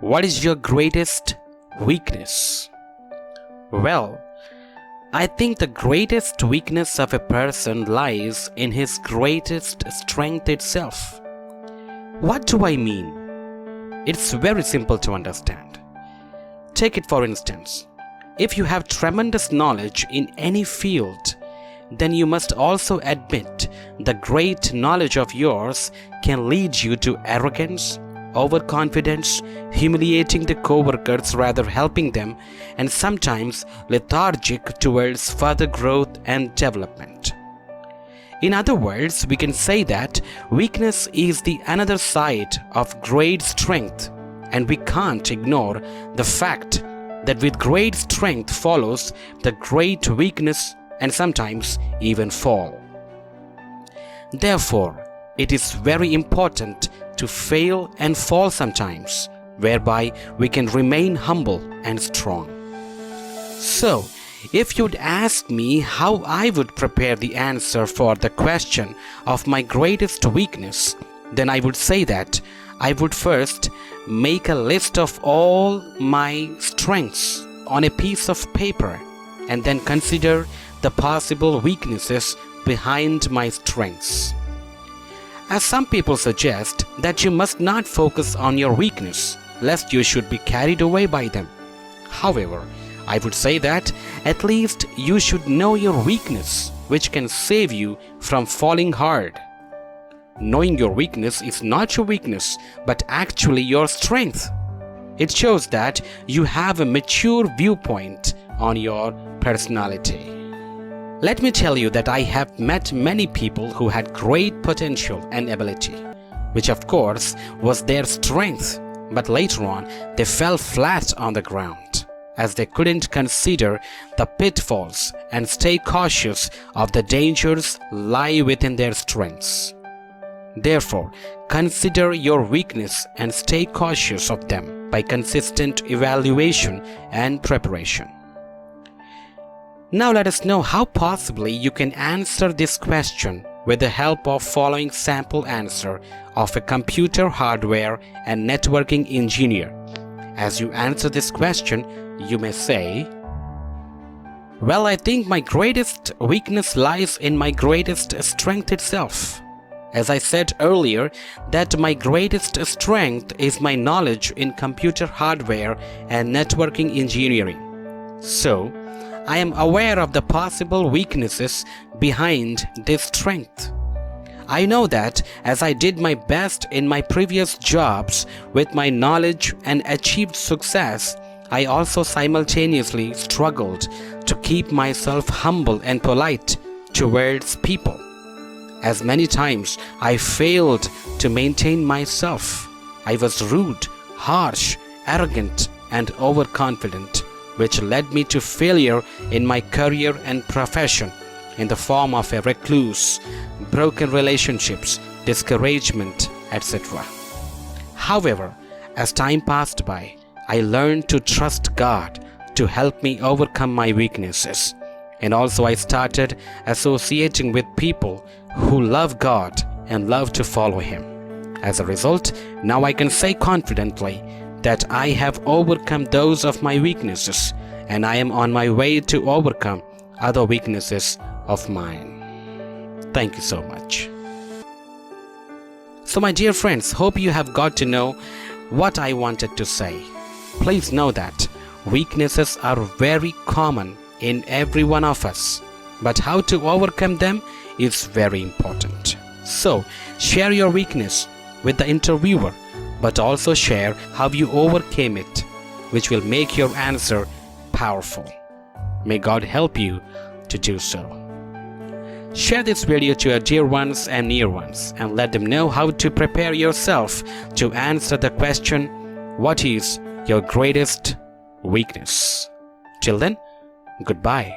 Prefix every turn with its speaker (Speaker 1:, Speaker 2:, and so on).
Speaker 1: What is your greatest weakness? Well, I think the greatest weakness of a person lies in his greatest strength itself. What do I mean? It's very simple to understand. Take it for instance. If you have tremendous knowledge in any field, then you must also admit the great knowledge of yours can lead you to arrogance, overconfidence, humiliating the co-workers rather helping them, and sometimes lethargic towards further growth and development. In other words, we can say that weakness is the another side of great strength, and we can't ignore the fact that with great strength follows the great weakness and sometimes even fall. Therefore, it is very important to fail and fall sometimes, whereby we can remain humble and strong. So, if you'd ask me how I would prepare the answer for the question of my greatest weakness, then I would say that I would first make a list of all my strengths on a piece of paper and then consider the possible weaknesses behind my strengths. As some people suggest that you must not focus on your weakness lest you should be carried away by them. However, I would say that at least you should know your weakness, which can save you from falling hard. Knowing your weakness is not your weakness, but actually your strength. It shows that you have a mature viewpoint on your personality. Let me tell you that I have met many people who had great potential and ability, which of course was their strength, but later on they fell flat on the ground, as they couldn't consider the pitfalls and stay cautious of the dangers lie within their strengths. Therefore, consider your weakness and stay cautious of them by consistent evaluation and preparation. Now let us know how possibly you can answer this question with the help of following sample answer of a computer hardware and networking engineer. As you answer this question, you may say, "Well, I think my greatest weakness lies in my greatest strength itself. As I said earlier, that my greatest strength is my knowledge in computer hardware and networking engineering. So, I am aware of the possible weaknesses behind this strength. I know that as I did my best in my previous jobs with my knowledge and achieved success, I also simultaneously struggled to keep myself humble and polite towards people. As many times I failed to maintain myself. I was rude, harsh, arrogant, and overconfident, which led me to failure in my career and profession in the form of a recluse, broken relationships, discouragement, etc. However, as time passed by, I learned to trust God to help me overcome my weaknesses. And also I started associating with people who love God and love to follow Him. As a result, now I can say confidently that I have overcome those of my weaknesses, and I am on my way to overcome other weaknesses of mine." Thank you so much. So my dear friends, hope you have got to know what I wanted to say. Please know that weaknesses are very common in every one of us, but how to overcome them is very important. So, share your weakness with the interviewer, but also share how you overcame it, which will make your answer powerful. May God help you to do so. Share this video to your dear ones and near ones and let them know how to prepare yourself to answer the question, what is your greatest weakness? Till then, goodbye.